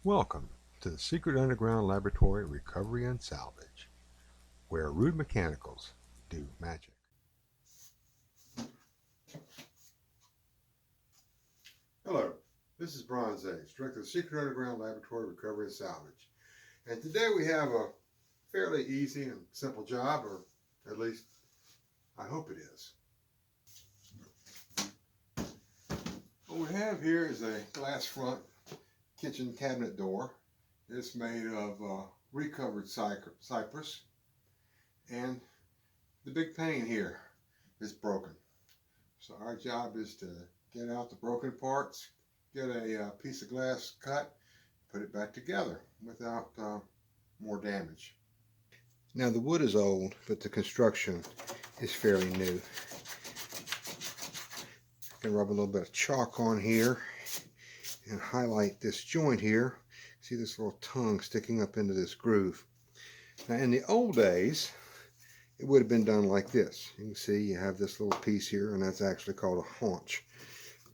Welcome to the Secret Underground Laboratory Recovery and Salvage, where rude mechanicals do magic. Hello, this is Bronze Age, Director of the Secret Underground Laboratory Recovery and Salvage. And today we have a fairly easy and simple job, or at least I hope it is. What we have here is a glass front kitchen cabinet door. It's made of recovered cypress, and the big pane here is broken. So our job is to get out the broken parts, get a piece of glass cut, put it back together without more damage. Now the wood is old, but the construction is fairly new. I can rub a little bit of chalk on here and highlight this joint here. See this little tongue sticking up into this groove. Now in the old days, it would have been done like this. You can see you have this little piece here, and that's actually called a haunch.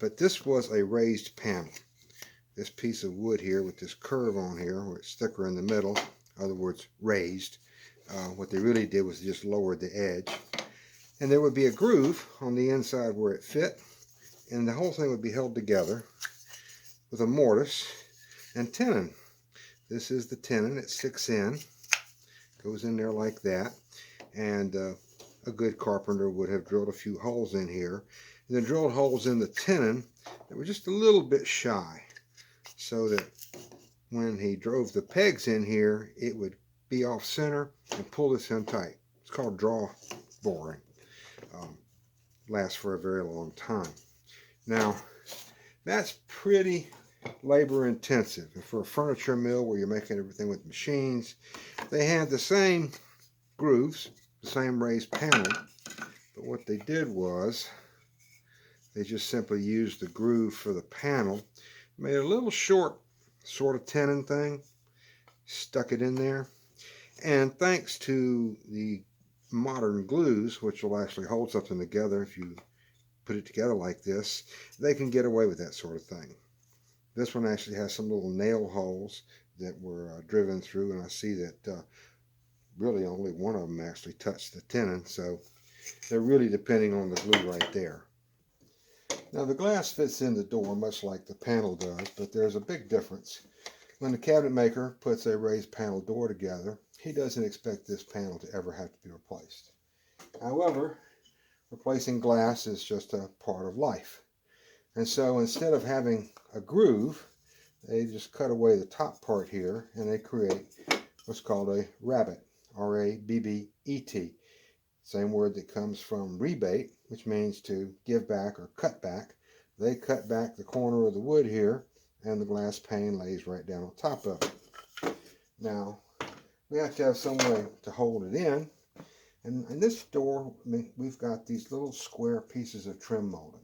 But this was a raised panel. This piece of wood here with this curve on here, where it's thicker in the middle, in other words, raised. What they really did was just lowered the edge. And there would be a groove on the inside where it fit, and the whole thing would be held together with a mortise and tenon. This is the tenon. It sticks in, goes in there like that, and a good carpenter would have drilled a few holes in here, and then drilled holes in the tenon that were just a little bit shy, so that when he drove the pegs in here, it would be off center and pull this in tight. It's called draw boring. Lasts for a very long time. Now, that's pretty labor intensive. And for a furniture mill where you're making everything with machines, they had the same grooves, the same raised panel, but what they did was they just simply used the groove for the panel, made a little short sort of tenon thing, stuck it in there, and thanks to the modern glues, which will actually hold something together if you put it together like this, they can get away with that sort of thing. This one actually has some little nail holes that were driven through, and I see that really only one of them actually touched the tenon, so they're really depending on the glue right there. Now the glass fits in the door much like the panel does, but there's a big difference. When the cabinet maker puts a raised panel door together, he doesn't expect this panel to ever have to be replaced. However, replacing glass is just a part of life. And so instead of having a groove, they just cut away the top part here, and they create what's called a rabbet, R-A-B-B-E-T. Same word that comes from rebate, which means to give back or cut back. They cut back the corner of the wood here, and the glass pane lays right down on top of it. Now, we have to have some way to hold it in. And in this door, we've got these little square pieces of trim molding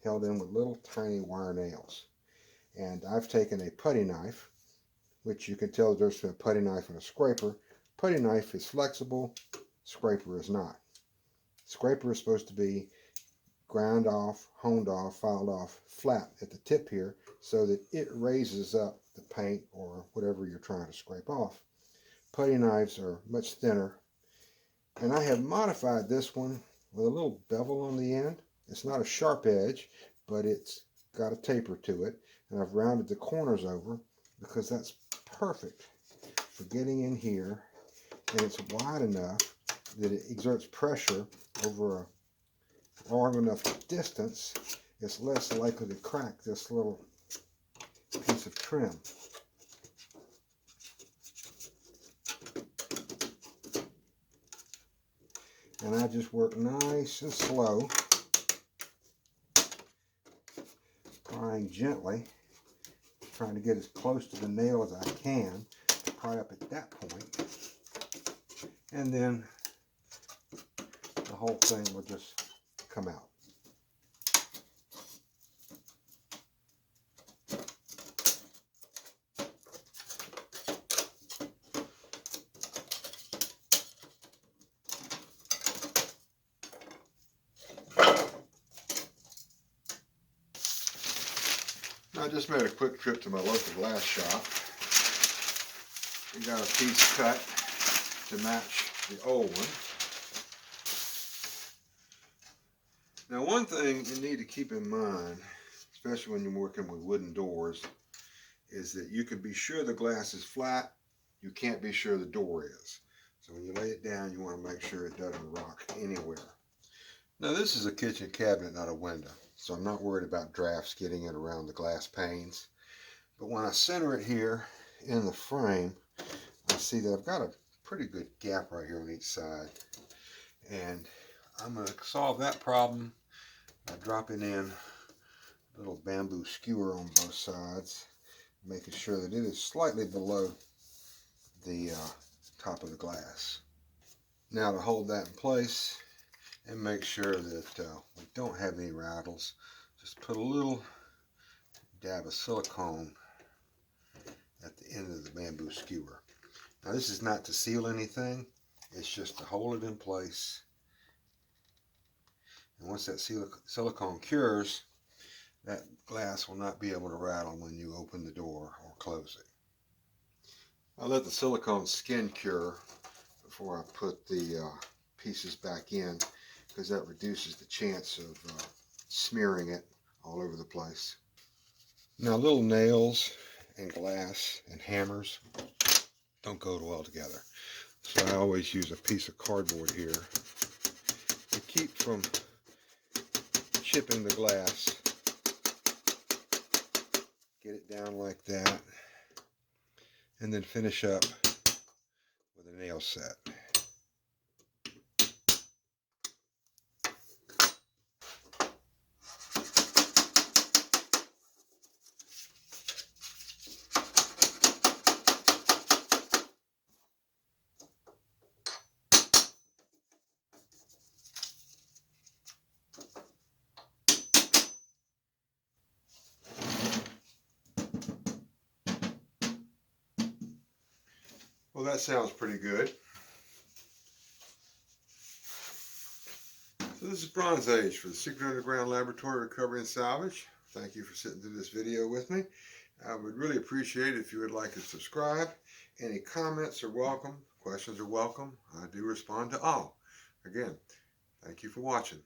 held in with little tiny wire nails. And I've taken a putty knife, which you can tell the difference between a putty knife and a scraper. Putty knife is flexible, scraper is not. Scraper is supposed to be ground off, honed off, filed off flat at the tip here, so that it raises up the paint or whatever you're trying to scrape off. Putty knives are much thinner, and I have modified this one with a little bevel on the end. It's not a sharp edge, but it's got a taper to it, and I've rounded the corners over because that's perfect for getting in here, and it's wide enough that it exerts pressure over a long enough distance. It's less likely to crack this little piece of trim. And I just work nice and slow, prying gently, trying to get as close to the nail as I can to pry up at that point. And then the whole thing will just come out. I just made a quick trip to my local glass shop We got a piece cut to match the old one. Now, one thing you need to keep in mind, especially when you're working with wooden doors, is that you can be sure the glass is flat. You can't be sure the door is. So when you lay it down, you want to make sure it doesn't rock anywhere. Now, this is a kitchen cabinet, not a window, so I'm not worried about drafts getting it around the glass panes. But when I center it here in the frame, I see that I've got a pretty good gap right here on each side. And I'm going to solve that problem by dropping in a little bamboo skewer on both sides, making sure that it is slightly below the top of the glass. Now, to hold that in place and make sure that we don't have any rattles, just put a little dab of silicone at the end of the bamboo skewer. Now, this is not to seal anything, it's just to hold it in place. And once that silicone cures, that glass will not be able to rattle when you open the door or close it. I'll let the silicone skin cure before I put the pieces back in, because that reduces the chance of smearing it all over the place. Now, little nails and glass and hammers don't go well together. So I always use a piece of cardboard here to keep from chipping the glass. Get it down like that, and then finish up with a nail set. Well, that sounds pretty good. So this is Bronze Age for the Secret Underground Laboratory Recovery and Salvage. Thank you for sitting through this video with me. I would really appreciate it if you would like to subscribe. Any comments are welcome. Questions are welcome. I do respond to all. Again, thank you for watching.